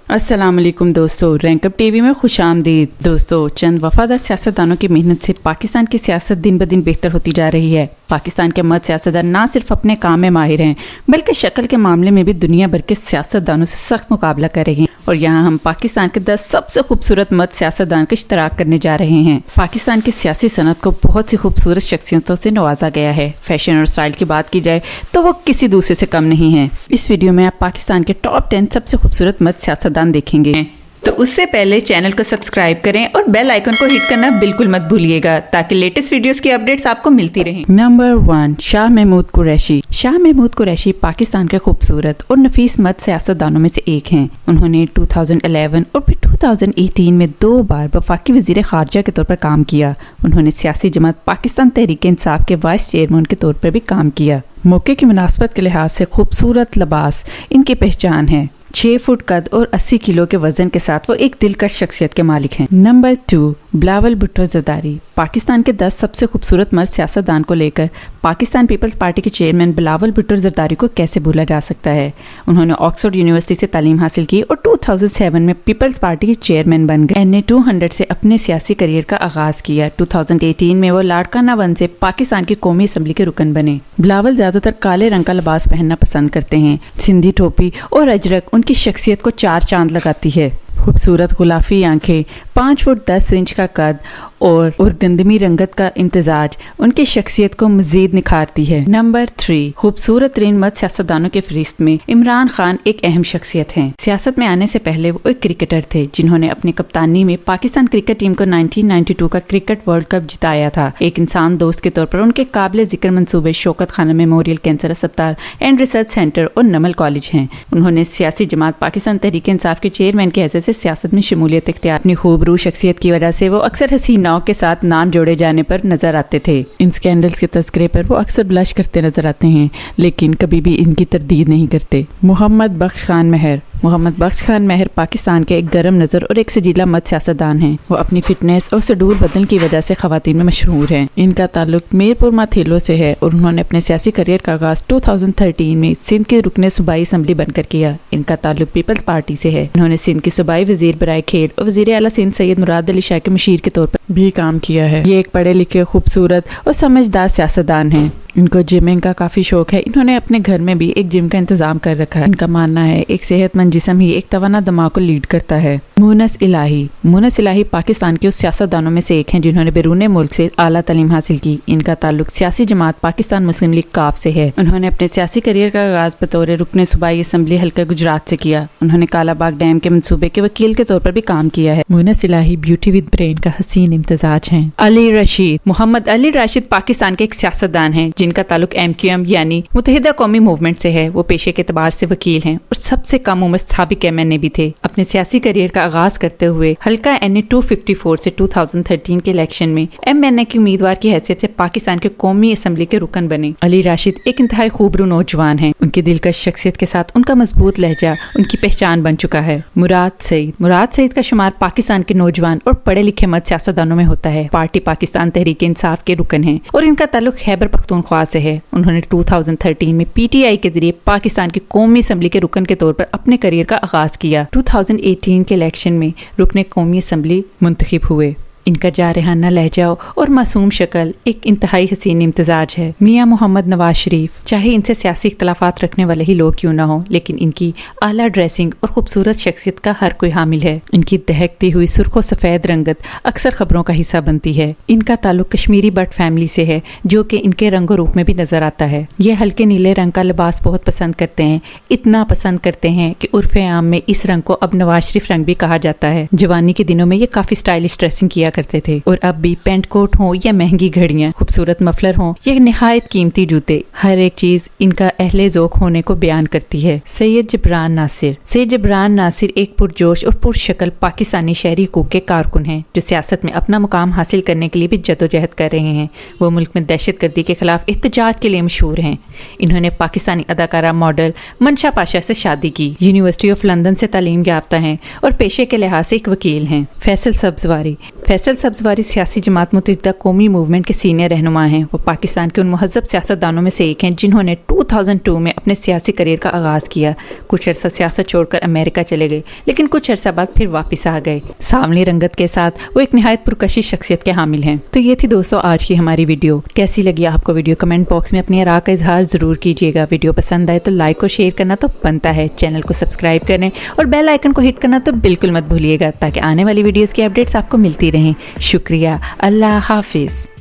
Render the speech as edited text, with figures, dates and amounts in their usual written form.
अस्सलाम वालेकुम दोस्तों, रैंक अप टीवी में खुश आमदीद। दोस्तों, चंद वफादार सियासतदानों की मेहनत से पाकिस्तान की सियासत दिन ब दिन बेहतर होती जा रही है। पाकिस्तान के मर्द सियासतदान ना सिर्फ अपने काम में माहिर हैं, बल्कि शक्ल के मामले में भी दुनिया भर के सियासतदानों से सख्त मुकाबला कर रहे हैं। और यहाँ हम पाकिस्तान के 10 सबसे खूबसूरत मर्द सियासतदान का इश्तराक करने जा रहे हैं। पाकिस्तान की सियासी सनत को बहुत सी खूबसूरत शख्सियतों से नवाजा गया है। फैशन और स्टाइल की बात की जाए तो वो किसी दूसरे से कम नहीं है। इस वीडियो में आप पाकिस्तान के टॉप 10 सबसे खूबसूरत मर्द सियासतदान देखेंगे। तो उससे पहले चैनल को सब्सक्राइब करें और बेल आइकन को हिट करना बिल्कुल मत भूलिएगा, ताकि लेटेस्ट वीडियोस की अपडेट्स आपको मिलती रहें। नंबर 1, शाह महमूद कुरैशी। शाह महमूद कुरैशी पाकिस्तान के खूबसूरत और नफीस मर्द सियासतदानों में से एक हैं। उन्होंने 2011 और फिर 2018 में 2 बार वफाकी वजीर खारजा के तौर पर काम किया। उन्होंने सियासी जमात पाकिस्तान तहरीक इंसाफ के वाइस चेयरमैन के तौर पर भी काम किया। मौके की मुनासबत के लिहाज से खूबसूरत लिबास इनकी पहचान है। 6 फुट कद और 80 किलो के वजन के साथ वो एक दिलकश शख्सियत के मालिक हैं। नंबर 2, बिलावल भुट्टो जरदारी। पाकिस्तान के 10 सबसे खूबसूरत मर्द सियासतदान को लेकर पाकिस्तान पीपल्स पार्टी के चेयरमैन बिलावल भुट्टो जरदारी को कैसे भूला जा सकता है। उन्होंने ऑक्सफोर्ड यूनिवर्सिटी से तालीम हासिल की और 2007 में पीपल्स पार्टी के चेयरमैन बन गए। NA 200 से अपने सियासी करियर का आगाज किया। 2018 में वो लाड़काना वन से पाकिस्तान की कौमी असम्बली के रुकन बने। बिलावल ज्यादातर काले रंग का लिबास पहनना पसंद करते हैं। सिंधी टोपी और अजरक उनकी शख्सियत को 4 चांद लगाती है। खूबसूरत गुलाफी आंखें, 5 फुट 10 इंच का कद और गंदमी रंगत का इम्तजाज उनकी शख्सियत को मजीद निखारती है। नंबर 3, खूबसूरत तरीन मर्द सियासतदानों के फहरिस्त में इमरान खान एक अहम शख्सियत हैं। सियासत में आने से पहले वो एक क्रिकेटर थे, जिन्होंने अपनी कप्तानी में पाकिस्तान क्रिकेट टीम को 1992 का क्रिकेट वर्ल्ड कप जिताया था। एक इंसान दोस्त के तौर पर उनके काबिल जिक्र मंसूबे शौकत खाना मेमोरियल कैंसर अस्पताल एंड रिसर्च सेंटर और नमल कॉलेज हैं। उन्होंने सियासी जमात पाकिस्तान तहरीक इंसाफ के चेयरमैन की हैसियत से सियासत में शमूलियत इख्तियार। अपनी खूबरू शख्सियत की वजह से वो अक्सर हसीनाओं के साथ नाम जोड़े जाने पर नजर आते थे। इन स्कैंडल्स के तस्करे पर वो अक्सर ब्लश करते नजर आते हैं, लेकिन कभी भी इनकी तरदीद नहीं करते। मोहम्मद बख्श खान महर। मोहम्मद बख्श खान महर पाकिस्तान के एक गर्म नजर और एक सजीला मर्द सियासतदान हैं। वो अपनी फिटनेस और सडूर बदन की वजह से खवातीन में मशहूर हैं। इनका ताल्लुक मीरपुर माथेलो से है और उन्होंने अपने सियासी करियर का आगाज 2013 में सिंध के रुकने सूबाई असम्बली बनकर किया। इनका ताल्लुक पीपल्स पार्टी से है। उन्होंने सिंध की सूबाई वजीर बराए खेल और वजीर आला सिंध सैयद मुराद अली शाह के मुशीर के तौर पर भी काम किया है। ये एक पढ़े लिखे, खूबसूरत और समझदार सियासतदान हैं। इनको जिमिंग का काफी शौक है। इन्होंने अपने घर में भी एक जिम का इंतजाम कर रखा है। इनका मानना है एक सेहतमंद जिस्म ही एक तवाना दिमाग को लीड करता है। मुनस इलाही। मुनस इलाही पाकिस्तान के उस सियासतदानों में से एक हैं जिन्होंने बैरून मुल्क से आला तालीम हासिल की। इनका ताल्लुक सियासी जमात पाकिस्तान मुस्लिम लीग काफ से है। उन्होंने अपने सियासी करियर का आगाज बतौर रुकने सूबाई असम्बली हल्का गुजरात से किया। उन्होंने कालाबाग डैम के मंसूबे के वकील के तौर पर भी काम किया है। मुनस इलाही ब्यूटी विद ब्रेन का हसीन इम्तजाज है। अली रशीद। मोहम्मद अली राशिद पाकिस्तान के एक सियासतदान हैं जिनका ताल्लुक MQM यानी मुत्तहिदा कौमी मूवमेंट से है। वो पेशे के एतबार से वकील हैं और सबसे कम उम्र साबिक MNA भी थे। अपने सियासी करियर का आगाज करते हुए हल्का NA 254 से 2013 के इलेक्शन में MNA की उम्मीदवार की हैसियत से पाकिस्तान के कौमी असम्बली के रुकन बने। अली राशिद एक इंतहाई खूबरू नौजवान हैं। उनकी दिलकश शख्सियत के साथ उनका मजबूत लहजा उनकी पहचान बन चुका है। मुराद सईद। मुराद सईद का शुमार पाकिस्तान के नौजवान और पढ़े लिखे मर्द सियासतदानों में होता है। पार्टी पाकिस्तान तहरीक इंसाफ के रुकन है और इनका ताल्लुक खैबर पख्तूनख्वा से है। उन्होंने 2013 में PTI के जरिए पाकिस्तान की कौमी असम्बली के रुकन के तौर पर अपने करियर का आगाज किया। 2018 के इलेक्शन में रुकने कौमी असम्बली मुंतखब हुए। इनका जारहाना लहजा और मासूम शक्ल एक इंतहाई हसीन इम्तजाज है। मियाँ मोहम्मद नवाज शरीफ। चाहे इनसे सियासी इख्तलाफात रखने वाले ही लोग क्यों ना हो, लेकिन इनकी आला ड्रेसिंग और खूबसूरत शख्सियत का हर कोई हामिल है। इनकी दहकती हुई सुर्ख और सफ़ेद रंगत अक्सर खबरों का हिस्सा बनती है। इनका ताल्लुक कश्मीरी बट फैमिली से है, जो कि इनके रंग और रूप में भी नजर आता है। ये हल्के नीले रंग का लिबास बहुत पसंद करते हैं। इतना पसंद करते हैं कि उर्फ आम में इस रंग को अब नवाज शरीफ रंग भी कहा जाता है। जवानी के दिनों में ये काफी स्टाइलिश ड्रेसिंग किया करते थे और अब भी पेंट कोट हो या महंगी घड़ियां, खूबसूरत मफलर हो या निहायत कीमती जूते, हर एक चीज इनका अहले ज़ौक़ होने को बयान करती है। सैयद जबरान नासिर। सैयद जबरान नासिर एक पुरजोश और पुरशक्ल पाकिस्तानी शहरी हुकूक के कारकुन हैं, जो सियासत में अपना मुकाम हासिल करने के लिए भी जदोजहद कर रहे हैं। वो मुल्क में दहशतगर्दी के खिलाफ एहतजाज के लिए मशहूर हैं। इन्होंने पाकिस्तानी अदाकारा मॉडल मंशा पाशा से शादी की। यूनिवर्सिटी ऑफ लंदन से तालीम याफ्ता हैं और पेशे के लिहाज से एक वकील हैं। फैसल सब्जवारी। फैसल सब्जवारी सियासी जमात मुत्तहिदा कौमी मूवमेंट के सीनियर रहनुमा हैं। वो पाकिस्तान के उन महज़ब सियासतदानों में से एक हैं जिन्होंने 2002 में अपने सियासी करियर का आगाज़ किया। कुछ अर्सा सियासत छोड़कर अमेरिका चले गए, लेकिन कुछ अर्सा बाद फिर वापस आ गए। सांवली रंगत के साथ वो एक निहायत पुरकशिश शख्सियत के हामिल हैं। तो ये थी दोस्तों आज की हमारी वीडियो। कैसी लगी आपको वीडियो? कमेंट बॉक्स में अपनी राय का इजहार ज़रूर कीजिएगा। वीडियो पसंद आए तो लाइक और शेयर करना तो बनता है। चैनल को सब्सक्राइब करें और बेल आइकन को हिट करना तो बिल्कुल मत भूलिएगा, ताकि आने वाली वीडियोज़ की अपडेट्स आपको मिलती रहें। शुक्रिया। अल्लाह हाफिज़।